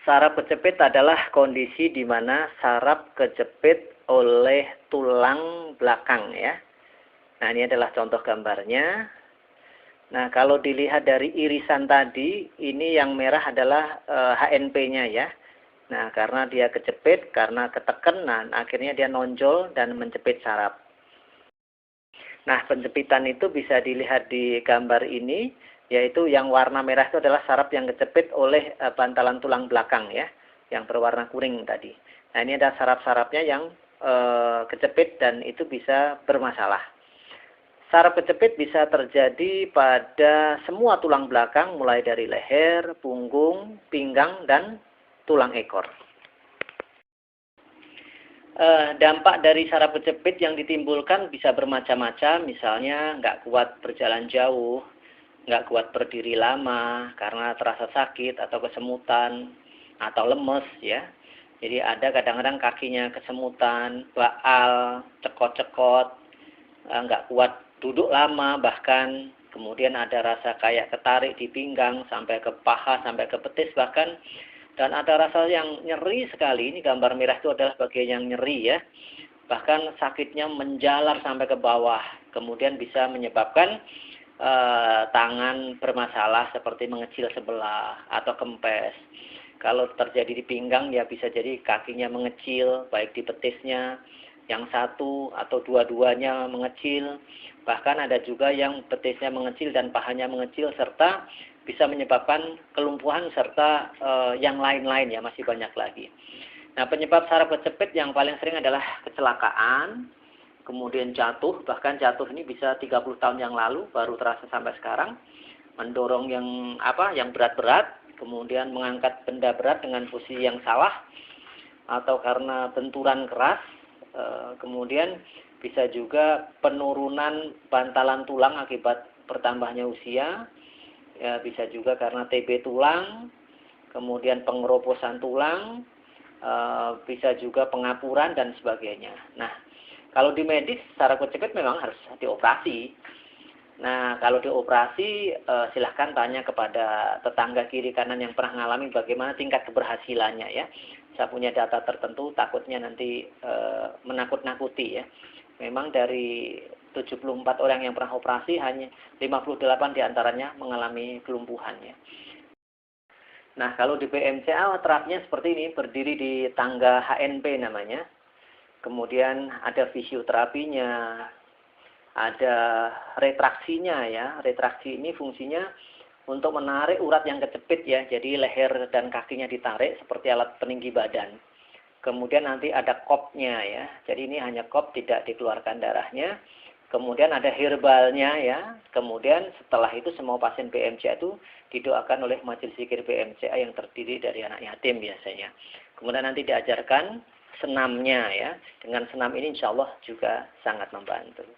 Saraf kejepit adalah kondisi di mana saraf kejepit oleh tulang belakang ya. Nah, ini adalah contoh gambarnya. Nah, kalau dilihat dari irisan tadi, ini yang merah adalah HNP-nya ya. Nah, karena dia kejepit, karena ketekan, nah, akhirnya dia nonjol dan menjepit saraf. Nah, penjepitan itu bisa dilihat di gambar ini, yaitu yang warna merah itu adalah saraf yang kejepit oleh bantalan tulang belakang ya, yang berwarna kuning tadi. Nah, ini ada saraf-sarafnya yang kejepit dan itu bisa bermasalah. Saraf kejepit bisa terjadi pada semua tulang belakang, mulai dari leher, punggung, pinggang, dan tulang ekor. Dampak dari saraf kejepit yang ditimbulkan bisa bermacam-macam, misalnya nggak kuat berjalan jauh, nggak kuat berdiri lama karena terasa sakit atau kesemutan atau lemes ya. Jadi ada kadang-kadang kakinya kesemutan, baal, cekot-cekot, nggak kuat duduk lama, bahkan kemudian ada rasa kayak ketarik di pinggang sampai ke paha, sampai ke betis bahkan, dan ada rasa yang nyeri sekali. Ini gambar merah itu adalah bagian yang nyeri ya, bahkan sakitnya menjalar sampai ke bawah, kemudian bisa menyebabkan tangan bermasalah seperti mengecil sebelah atau kempes. Kalau terjadi di pinggang ya bisa jadi kakinya mengecil, baik di betisnya yang satu atau dua-duanya mengecil, bahkan ada juga yang betisnya mengecil dan pahanya mengecil, serta bisa menyebabkan kelumpuhan serta yang lain-lain ya, masih banyak lagi. Nah, penyebab saraf kejepit yang paling sering adalah kecelakaan, kemudian jatuh, bahkan jatuh ini bisa 30 tahun yang lalu baru terasa sampai sekarang, mendorong yang berat-berat, kemudian mengangkat benda berat dengan posisi yang salah, atau karena benturan keras. Kemudian bisa juga penurunan bantalan tulang akibat bertambahnya usia, ya, bisa juga karena TB tulang, kemudian pengeroposan tulang, bisa juga pengapuran dan sebagainya. Nah, kalau di medis saraf kejepit memang harus dioperasi. Nah, kalau dioperasi silahkan tanya kepada tetangga kiri kanan yang pernah mengalami bagaimana tingkat keberhasilannya ya. Saya punya data tertentu, takutnya nanti menakut-nakuti ya. Memang dari 74 orang yang pernah operasi, hanya 58 diantaranya mengalami kelumpuhan ya. Nah, kalau di BMCA terapinya seperti ini, berdiri di tangga HNP namanya. Kemudian ada fisioterapinya, ada retraksinya ya. Retraksi ini fungsinya untuk menarik urat yang kejepit ya. Jadi leher dan kakinya ditarik seperti alat peninggi badan. Kemudian nanti ada kopnya ya. Jadi ini hanya kop, tidak dikeluarkan darahnya. Kemudian ada herbalnya ya. Kemudian setelah itu semua pasien BMCA itu didoakan oleh majelis zikir BMCA yang terdiri dari anak yatim biasanya. Kemudian nanti diajarkan senamnya ya. Dengan senam ini insya Allah juga sangat membantu.